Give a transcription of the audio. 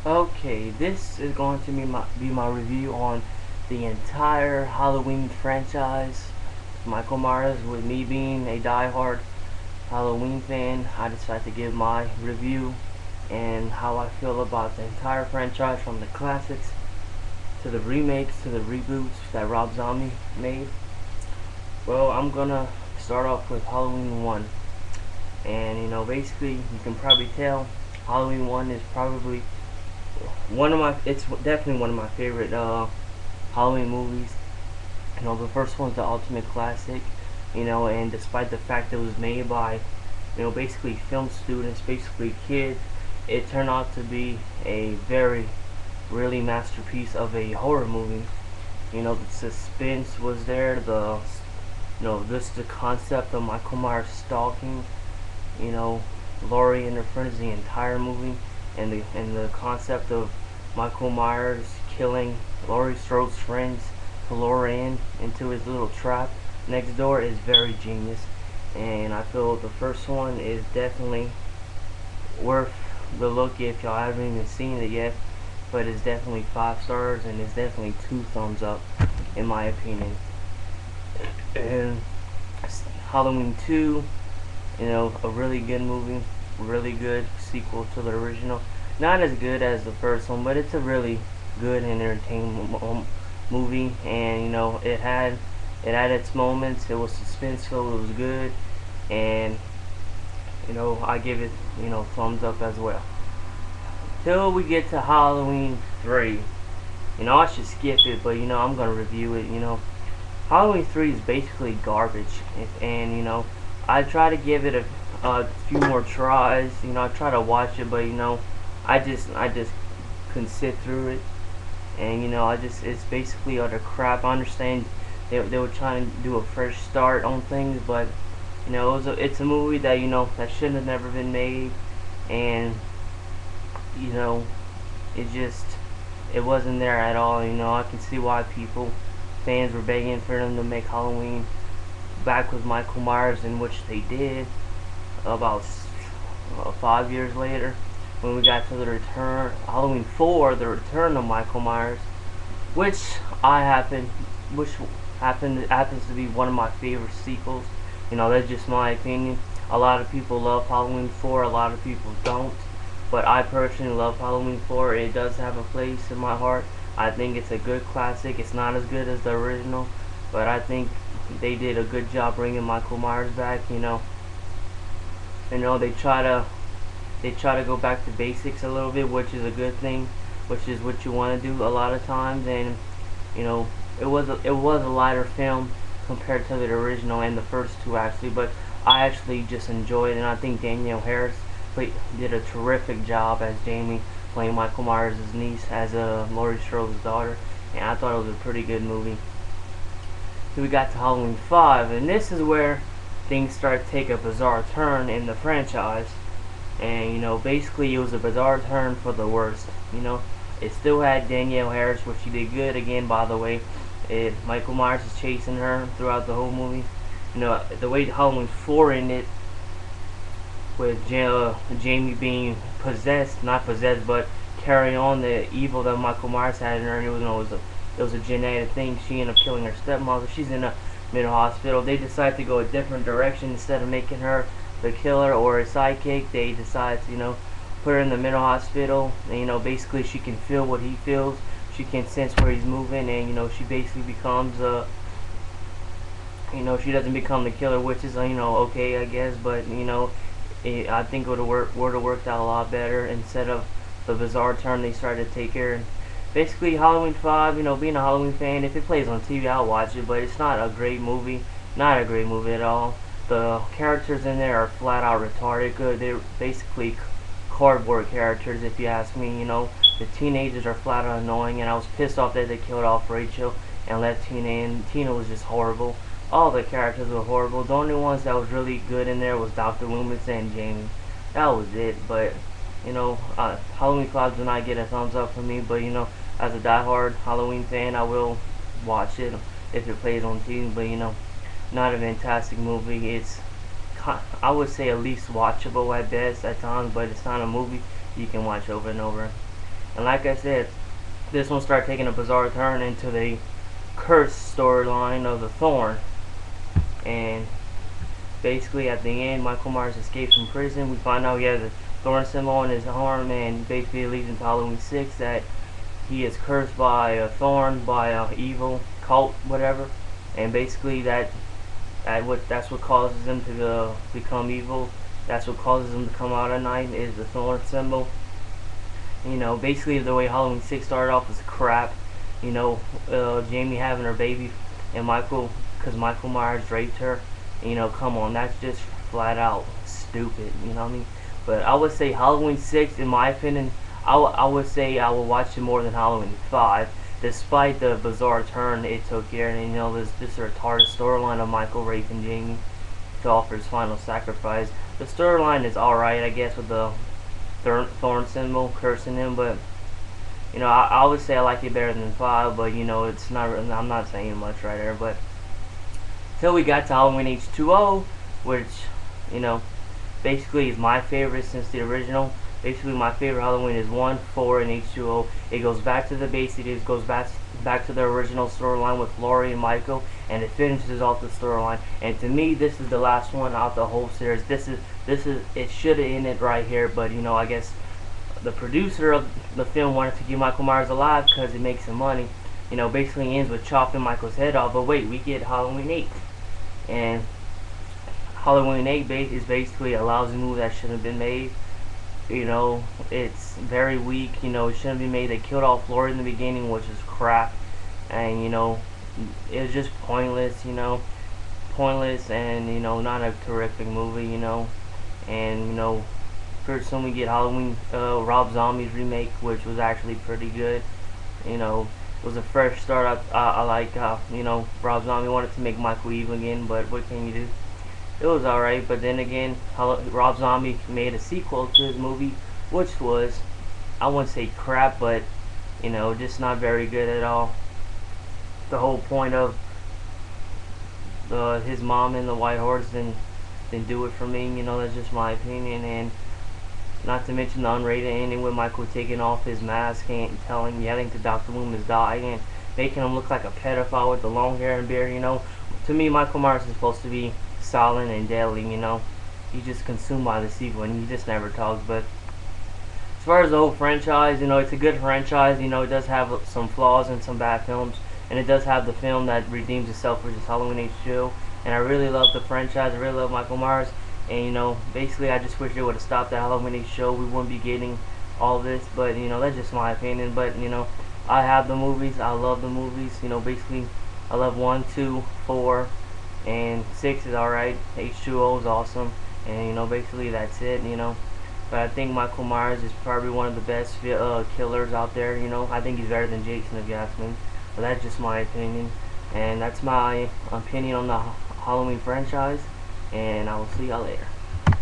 Okay, this is going to be my review on the entire Halloween franchise. Michael Myers. With me being a die-hard Halloween fan, I decided to give my review and how I feel about the entire franchise, from the classics to the remakes to the reboots that Rob Zombie made. Well, I'm gonna start off with Halloween 1. And basically, you can probably tell Halloween 1 is probably it's definitely one of my favorite Halloween movies. The first one's the ultimate classic. And despite the fact that it was made by, basically film students, basically kids, it turned out to be a very, really masterpiece of a horror movie. The suspense was there. Just the concept of Michael Myers stalking, you know, Laurie and her friends the entire movie, and the concept of Michael Myers killing Laurie Strode's friends to lure into his little trap next door is very genius. And I feel the first one is definitely worth the look if y'all haven't even seen it yet. But it's definitely 5 stars, and it's definitely 2 thumbs up in my opinion. And Halloween 2, a really good movie, really good sequel to the original. Not as good as the first one, but it's a really good and entertaining movie. And it had its moments. It was suspenseful. It was good, and I give it thumbs up as well. Till we get to Halloween 3. I should skip it, but I'm gonna review it. Halloween 3 is basically garbage, and I try to give it a few more tries. I try to watch it, but I just couldn't sit through it, and it's basically utter crap. I understand they were trying to do a fresh start on things, but it's a movie that that shouldn't have never been made, and you know it just it wasn't there at all. I can see why fans were begging for them to make Halloween back with Michael Myers, in which they did about 5 years later, when we got to the return, Halloween 4, the return of Michael Myers, which which happens to be one of my favorite sequels. That's just my opinion. A lot of people love Halloween 4, a lot of people don't. But I personally love Halloween 4. It does have a place in my heart. I think it's a good classic. It's not as good as the original, but I think they did a good job bringing Michael Myers back. They try to go back to basics a little bit, which is a good thing, which is what you want to do a lot of times. And you know, it was a lighter film compared to the original and the first two, actually. But I actually just enjoyed it, and I think Danielle Harris did a terrific job as Jamie, playing Michael Myers' niece, as Laurie Strode's daughter, and I thought it was a pretty good movie. Then we got to Halloween 5, and this is where things start to take a bizarre turn in the franchise. And basically it was a bizarre turn for the worst. It still had Danielle Harris, which she did good again, by the way. Michael Myers is chasing her throughout the whole movie. The way Halloween 4 ended, with Jamie being possessed, not possessed, but carrying on the evil that Michael Myers had in her, and it was a genetic thing. She ended up killing her stepmother. She's in a mental hospital. They decided to go a different direction. Instead of making her the killer or a sidekick, they decided to put her in the mental hospital, and basically she can feel what he feels. She can sense where he's moving, and she basically becomes she doesn't become the killer, which is okay, I guess. But I think it would have worked out a lot better instead of the bizarre turn they started to take here. And basically, Halloween 5, being a Halloween fan, if it plays on TV, I'll watch it, but it's not a great movie. Not a great movie at all. The characters in there are flat out retarded. Good, they're basically cardboard characters, if you ask me. The teenagers are flat out annoying, and I was pissed off that they killed off Rachel and left Tina in. Tina was just horrible. All the characters were horrible. The only ones that was really good in there was Dr. Loomis and Jamie. That was it. But Halloween 5 did not get a thumbs up from me. But as a diehard Halloween fan, I will watch it if it plays on TV. But not a fantastic movie. It's, I would say, at least watchable at best at times, but it's not a movie you can watch over and over. And like I said, this one started taking a bizarre turn into the curse storyline of the Thorn. And basically at the end, Michael Myers escapes from prison. We find out he has a thorn symbol on his arm, and basically it leads into Halloween 6 that he is cursed by a thorn, by a evil cult, whatever. And basically that's what causes him to become evil. That's what causes him to come out at night, is the thorn symbol. You know, basically the way Halloween 6 started off was crap. You know, Jamie having her baby, and because Michael Myers raped her. You know, come on, that's just flat out stupid. You know what I mean? But I would say Halloween 6, in my opinion, I would say I would watch it more than Halloween 5, despite the bizarre turn it took here. And you know, there's just a retarded storyline of Michael raping Jamie to offer his final sacrifice. The storyline is alright, I guess, with the thorn symbol cursing him, but you know, I would say I like it better than 5, but you know, it's not. I'm not saying much right there, but till we got to Halloween H2O, which, you know, basically is my favorite since the original. Basically, my favorite Halloween is 1, 4, and H2O. It goes back to the basics. It goes back to the original storyline with Laurie and Michael, and it finishes off the storyline. And to me, this is the last one out the whole series. This is it should have ended right here, but you know, I guess the producer of the film wanted to keep Michael Myers alive because it makes him money. You know, basically ends with chopping Michael's head off. But wait, we get Halloween 8, and Halloween 8 is basically a lousy movie that shouldn't have been made. You know, it's very weak. You know, it shouldn't be made. They killed off Laurie in the beginning, which is crap, and you know, it was just pointless. You know, pointless, and you know, not a terrific movie. You know, and you know, pretty soon we get Halloween, Rob Zombie's remake, which was actually pretty good. You know, it was a fresh start. I like, you know, Rob Zombie wanted to make Michael evil again, but what can you do? It was alright, but then again, Rob Zombie made a sequel to his movie, which was, I wouldn't say crap, but, you know, just not very good at all. The whole point of his mom and the White Horse didn't do it for me. You know, that's just my opinion. And not to mention the unrated ending with Michael taking off his mask and yelling to Dr. Loomis die, and making him look like a pedophile with the long hair and beard. You know, to me, Michael Myers is supposed to be silent and deadly. You know, he's just consumed by the evil, and he just never talks. But as far as the whole franchise, you know, it's a good franchise. You know, it does have some flaws and some bad films, and it does have the film that redeems itself, which is Halloween H2O. And I really love the franchise. I really love Michael Myers. And you know, basically, I just wish they would have stopped at Halloween H2O. We wouldn't be getting all this. But you know, that's just my opinion. But you know, I have the movies. I love the movies. You know, basically, I love 1, 2, 4, and 6 is alright. H2O is awesome. And you know, basically that's it. You know, but I think Michael Myers is probably one of the best killers out there. You know, I think he's better than Jason, if you ask me. But that's just my opinion, and that's my opinion on the Halloween franchise. And I will see y'all later.